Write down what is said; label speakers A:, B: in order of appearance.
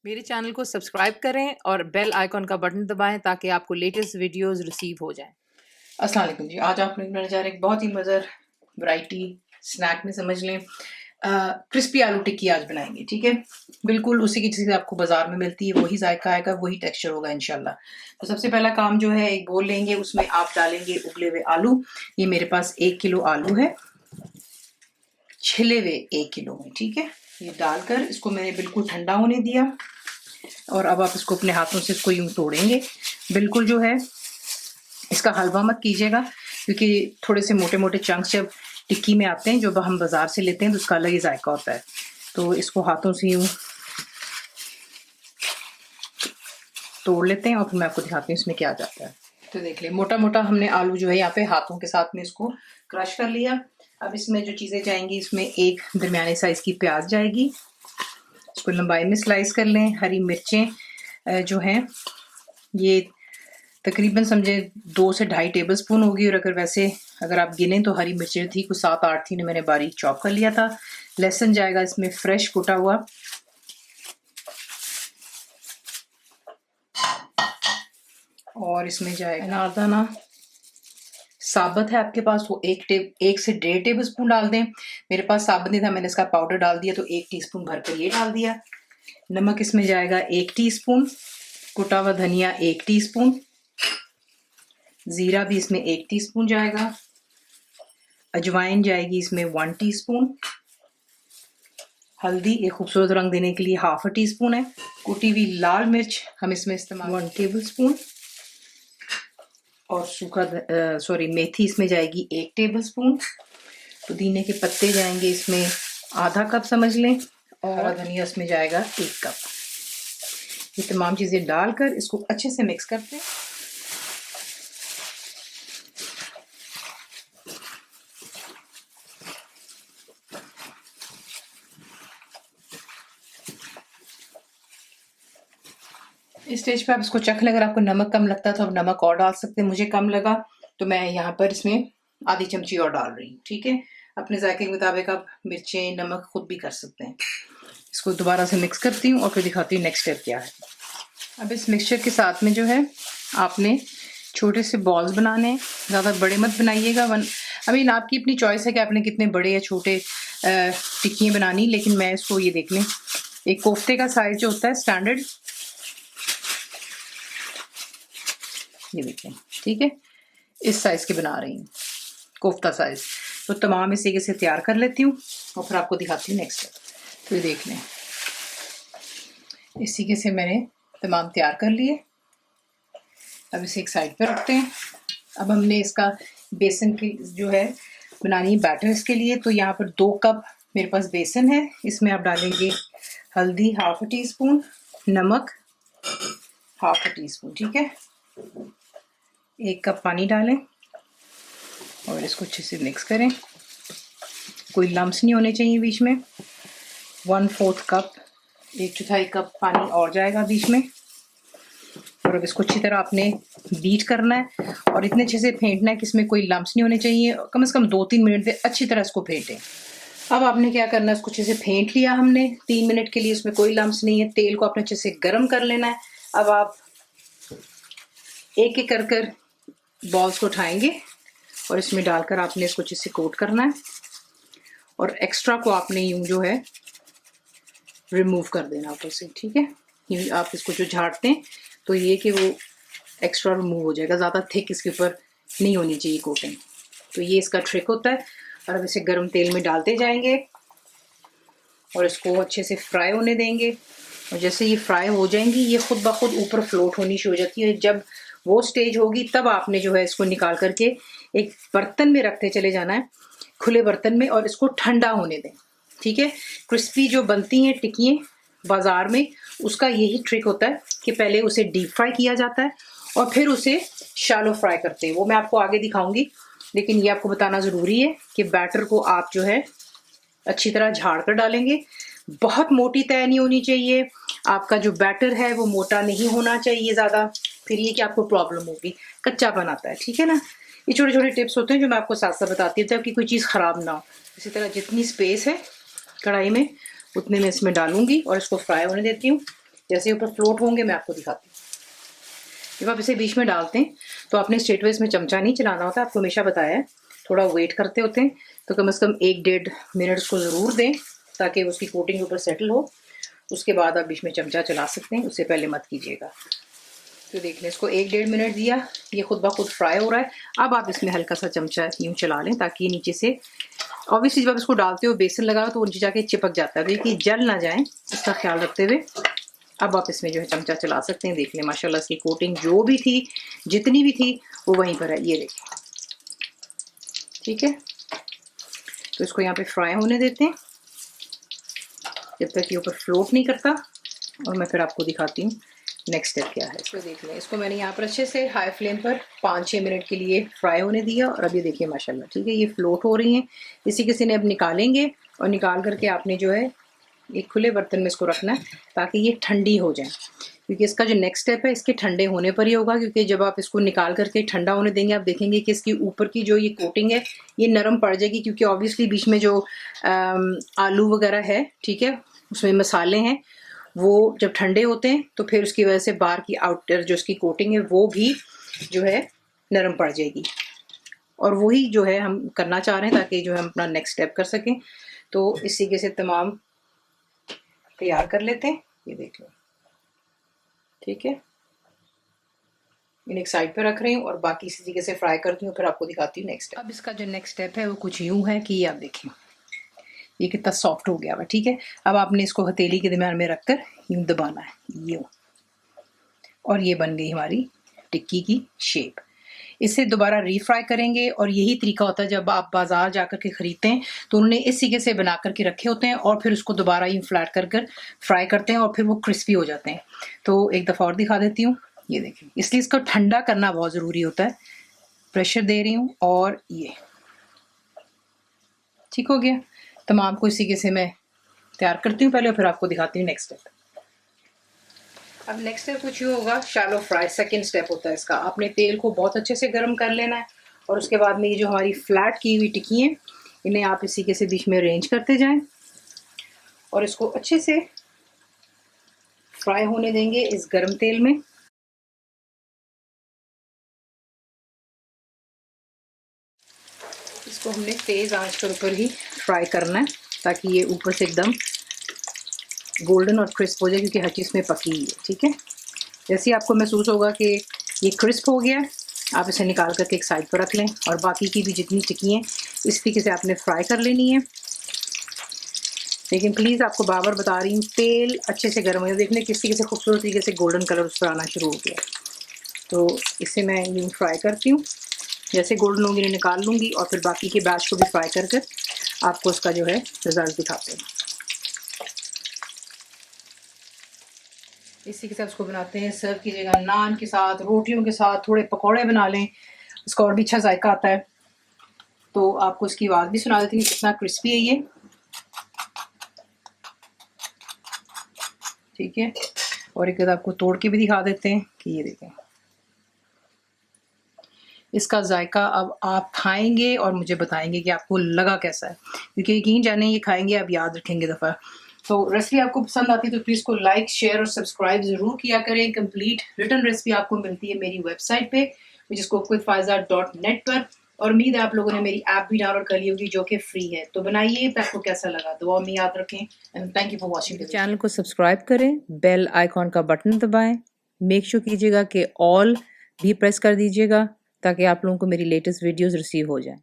A: मेरे चैनल को सब्सक्राइब करें और बेल आइकॉन का बटन दबाएं ताकि आपको लेटेस्ट वीडियोस रिसीव हो जाएं।
B: अस्सलाम वालेकुम जी। आज आप लोग बनाने जा रहे हैं एक बहुत ही मज़ेदार वैरायटी स्नैक में समझ लें। क्रिस्पी आलू टिक्की आज बनाएंगे, ठीक है। बिल्कुल उसी की चीज़ आपको बाजार में मिलती है, वही जायका आएगा, वही टेक्सचर होगा इंशाल्लाह। तो सबसे पहला काम जो है, एक बोल लेंगे, उसमें आप डालेंगे उबले हुए आलू। ये मेरे पास 1 किलो आलू है, छिले हुए 1 किलो में, ठीक है। ये डालकर इसको मैंने बिल्कुल ठंडा होने दिया और अब आप इसको अपने हाथों से इसको यूं तोड़ेंगे। बिल्कुल जो है इसका हलवा मत कीजिएगा, क्योंकि थोड़े से मोटे मोटे चंक्स जब टिक्की में आते हैं, जो हम बाजार से लेते हैं, तो उसका अलग ही जायका होता है। तो इसको हाथों से यूं तोड़ लेते हैं और फिर मैं आपको दिखाती हूँ इसमें क्या जाता है। तो देख ले, मोटा मोटा हमने आलू जो है यहाँ पे हाथों के साथ में इसको क्रश कर लिया। अब इसमें जो चीज़ें जाएंगी, इसमें एक दरमियाने साइज की प्याज जाएगी, इसको लंबाई में स्लाइस कर लें। हरी मिर्चें जो हैं ये तकरीबन समझे 2 से 2.5 टेबल स्पून होगी, और अगर आप गिनें तो हरी मिर्चें थी कुछ 7-8 थी, मैंने बारीक चॉप कर लिया था। लहसुन जाएगा इसमें फ्रेश कुटा हुआ, और इसमें जाएगा अनारदाना साबुत है आपके पास वो 1 से 1.5 टेबल स्पून डाल दें। मेरे पास साबुत नहीं था, मैंने इसका पाउडर डाल दिया, तो 1 टीस्पून भर कर ये डाल दिया। नमक इसमें जाएगा 1 टीस्पून, कुटा हुआ धनिया 1 टीस्पून, जीरा भी इसमें 1 टीस्पून जाएगा, अजवाइन जाएगी इसमें 1 टीस्पून, हल्दी एक खूबसूरत रंग देने के लिए 1/2 टीस्पून है, कुटी हुई लाल मिर्च हम इसमें इस्तेमाल 1 टेबल स्पून, और मेथी इसमें जाएगी 1 टेबल स्पून, पुदीने के पत्ते जाएंगे इसमें आधा कप समझ लें, और हरा धनिया इसमें जाएगा 1 कप। ये तमाम चीज़ें डालकर इसको अच्छे से मिक्स करते हैं। इस स्टेज पे आप इसको चख लें, अगर आपको नमक कम लगता है तो आप नमक और डाल सकते हैं। मुझे कम लगा तो मैं यहाँ पर इसमें आधी चमची और डाल रही हूँ, ठीक है। अपने जायके के मुताबिक आप मिर्चें नमक खुद भी कर सकते हैं। इसको दोबारा से मिक्स करती हूँ और फिर दिखाती हूँ नेक्स्ट स्टेप क्या है। अब इस मिक्सचर के साथ में जो है आपने छोटे से बॉल्स बनाने हैं, ज़्यादा बड़े मत बनाइएगा। आपकी अपनी चॉइस है कि आपने कितने बड़े या छोटे टिक्कियाँ बनानी, लेकिन मैं इसको ये देख लें, एक कोफ्ते का साइज जो होता है स्टैंडर्ड, ये देखें, ठीक है, इस साइज के बना रही हूँ, कोफ्ता साइज। तो तमाम इसी से तैयार कर लेती हूँ और फिर आपको दिखाती हूँ नेक्स्ट स्टेप। तो ये देख लें, इसी के से मैंने तमाम तैयार कर लिए। अब इसे एक साइड पर रखते हैं। अब हमने इसका बेसन की जो है बनानी है बैटर इसके लिए, तो यहाँ पर 2 कप मेरे पास बेसन है। इसमें आप डालेंगे हल्दी 1/2 टीस्पून, नमक 1/2 टीस्पून, ठीक है। 1 कप पानी डालें और इसको अच्छे से मिक्स करें, कोई लम्स नहीं होने चाहिए बीच में। 1/4 कप, 1/4 कप पानी और जाएगा बीच में, और अब इसको अच्छी तरह आपने बीट करना है और इतने अच्छे से फेंटना है कि इसमें कोई लम्स नहीं होने चाहिए। कम से कम 2-3 मिनट से अच्छी तरह इसको फेंटें। अब आपने क्या करना है, इसको अच्छे से फेंट लिया हमने 3 मिनट के लिए, इसमें कोई लम्स नहीं है। तेल को आपने अच्छे से गर्म कर लेना है। अब आप एक एक कर बॉल्स को उठाएंगे और इसमें डालकर आपने इसको अच्छे से कोट करना है, और एक्स्ट्रा को आपने यूं जो है रिमूव कर देना ऊपर से, ठीक है। यूं आप इसको जो झाड़ते हैं तो ये कि वो एक्स्ट्रा रिमूव हो जाएगा, ज़्यादा थिक इसके ऊपर नहीं होनी चाहिए कोटिंग। तो ये इसका ट्रिक होता है। और अब इसे गर्म तेल में डालते जाएंगे और इसको अच्छे से फ्राई होने देंगे, और जैसे ये फ्राई हो जाएंगी, ये खुद ब खुद ऊपर फ्लोट होनी शुरू हो जाती है। जब वो स्टेज होगी तब आपने जो है इसको निकाल करके एक बर्तन में रखते चले जाना है, खुले बर्तन में, और इसको ठंडा होने दें, ठीक है। क्रिस्पी जो बनती हैं टिक्कियाँ बाजार में, उसका यही ट्रिक होता है कि पहले उसे डीप फ्राई किया जाता है और फिर उसे शैलो फ्राई करते हैं। वो मैं आपको आगे दिखाऊंगी, लेकिन ये आपको बताना ज़रूरी है कि बैटर को आप जो है अच्छी तरह झाड़ कर डालेंगे। बहुत मोटी तय नहीं होनी चाहिए, आपका जो बैटर है वो मोटा नहीं होना चाहिए ज़्यादा, फिर ये कि आपको प्रॉब्लम होगी, कच्चापन आता है, ठीक है ना। ये छोटे छोटे टिप्स होते हैं जो मैं आपको साथ साथ बताती हूँ ताकि कोई चीज़ ख़राब ना हो। इसी तरह जितनी स्पेस है कढ़ाई में उतने में इसमें डालूंगी और इसको फ्राई होने देती हूँ। जैसे ऊपर फ्लोट होंगे मैं आपको दिखाती हूँ। जब आप इसे बीच में डालते हैं तो आपने स्ट्रेट वे इसमें चमचा नहीं चलाना होता, आपको हमेशा बताया है। थोड़ा वेट करते होते हैं तो कम से कम 1-1.5 मिनट उसको ज़रूर दें ताकि उसकी कोटिंग ऊपर सेटल हो। उसके बाद आप बीच में चमचा चला सकते हैं, उससे पहले मत कीजिएगा। तो देख लें, इसको 1-1.5 मिनट दिया, ये खुद ब खुद फ्राई हो रहा है। अब आप इसमें हल्का सा चमचा यूँ चला लें ताकि ये नीचे से, ऑब्वियसली जब आप इसको डालते हो बेसन लगा तो वो नीचे जाके चिपक जाता है, तो ये जल ना जाए इसका ख्याल रखते हुए अब आप इसमें जो है चमचा चला सकते हैं। देख लें माशाल्लाह इसकी कोटिंग जो भी थी, जितनी भी थी वो वहीं पर है, ये देखें। ठीक है, तो इसको यहाँ पे फ्राई होने देते हैं जब तक ये ऊपर फ्लोट नहीं करता, और मैं फिर आपको दिखाती हूँ नेक्स्ट स्टेप क्या है। इसको देख लें, इसको मैंने यहाँ पर अच्छे से हाई फ्लेम पर 5-6 मिनट के लिए फ्राई होने दिया, और अब ये देखिए माशाल्लाह ठीक है, ये फ्लोट हो रही हैं। इसी किसी ने अब निकालेंगे, और निकाल करके आपने जो है एक खुले बर्तन में इसको रखना है ताकि ये ठंडी हो जाए, क्योंकि इसका जो नेक्स्ट स्टेप है इसके ठंडे होने पर ही होगा। क्योंकि जब आप इसको निकाल करके ठंडा होने देंगे आप देखेंगे कि इसकी ऊपर की जो ये कोटिंग है ये नरम पड़ जाएगी, क्योंकि ऑब्वियसली बीच में जो आलू वगैरह है, ठीक है, उसमें मसाले हैं, वो जब ठंडे होते हैं तो फिर उसकी वजह से बाहर की आउटर जो उसकी कोटिंग है वो भी जो है नरम पड़ जाएगी, और वही जो है हम करना चाह रहे हैं ताकि जो है हम अपना नेक्स्ट स्टेप कर सकें। तो इस तरीके से तमाम तैयार कर लेते हैं, ये देख लो। ठीक है, इन्हें एक साइड पे रख रही हूँ और बाकी इसी तरीके से फ्राई करती हूँ, फिर आपको दिखाती हूँ नेक्स्ट। अब इसका जो नेक्स्ट स्टेप है वो कुछ यूँ है कि ये आप देखें ये कितना सॉफ्ट हो गया हुआ। ठीक है, अब आपने इसको हथेली के दरमियान में रखकर यूँ दबाना है, यूँ, और ये बन गई हमारी टिक्की की शेप। इसे दोबारा रीफ्राई करेंगे, और यही तरीका होता है जब आप बाजार जाकर के ख़रीदते हैं तो उन्होंने इस तरीके से बना करके रखे होते हैं, और फिर उसको दोबारा यूँ फ्लैट कर कर फ्राई करते हैं, और फिर वो क्रिस्पी हो जाते हैं। तो एक दफ़ा और दिखा देती हूँ, ये देखें, इसलिए इसको ठंडा करना बहुत ज़रूरी होता है। प्रेशर दे रही हूँ, और ये ठीक हो गया। तमाम को इसी तरीके से मैं तैयार करती हूँ पहले, और फिर आपको दिखाती हूँ नेक्स्ट स्टेप। अब नेक्स्ट स्टेप कुछ यूँ होगा, शैलो फ्राई सेकंड स्टेप होता है इसका। आपने तेल को बहुत अच्छे से गर्म कर लेना है, और उसके बाद में ये जो हमारी फ्लैट की हुई टिक्की हैं इन्हें आप इसी के से बीच में अरेंज करते जाएं, और इसको अच्छे से फ्राई होने देंगे इस गर्म तेल में। इसको हमने तेज़ आंच पर ऊपर ही फ्राई करना है ताकि ये ऊपर से एकदम गोल्डन और क्रिस्प हो जाए, क्योंकि हर चीज़ में पकी हुई है। ठीक है, जैसे ही आपको महसूस होगा कि ये क्रिस्प हो गया, आप इसे निकाल करके एक साइड पर रख लें, और बाकी की भी जितनी टिक्की हैं इस तरीके से आपने फ्राई कर लेनी है। लेकिन प्लीज़ आपको बार-बार बता रही हूँ, तेल अच्छे से गर्म हो। देखने किस तरीके से खूबसूरत तरीके से गोल्डन कलर उस पर आना शुरू हो गया। तो इसे मैं यूँ फ्राई करती हूँ, जैसे गोल्डन होंगी इन्हें निकाल लूँगी, और फिर बाकी के बैच को भी फ्राई कर कर आपको उसका जो है रिजल्ट दिखाते हैं। इसी के साथ उसको बनाते हैं, सर्व कीजिएगा नान के साथ, रोटियों के साथ, थोड़े पकौड़े बना लें, उसका और भी अच्छा जायका आता है। तो आपको इसकी आवाज़ भी सुना देती हूँ कितना क्रिस्पी है ये। ठीक है, और एक आपको तोड़ के भी दिखा देते हैं कि ये देखें, इसका जायका अब आप खाएंगे और मुझे बताएंगे कि आपको लगा कैसा है, क्योंकि यकीन जाने ये खाएंगे आप याद रखेंगे दफ़ा। तो रेसिपी आपको पसंद आती है तो प्लीज़ को लाइक, शेयर और सब्सक्राइब ज़रूर किया करें। कंप्लीट रिटर्न रेसिपी आपको मिलती है मेरी वेबसाइट पे, जिसको cookWithFaiza.net पर, और उम्मीद है आप लोगों ने मेरी ऐप भी डाउनलोड कर ली होगी जो कि फ्री है। तो बनाइए, तो आपको कैसा लगा दुआ में याद रखें, and thank you for watching.
A: Channel को सब्सक्राइब करें, बेल आइकॉन का बटन दबाएं, मेक श्योर कीजिएगा कि ऑल भी प्रेस कर दीजिएगा ताकि आप लोगों को मेरी लेटेस्ट वीडियोस रिसीव हो जाएं।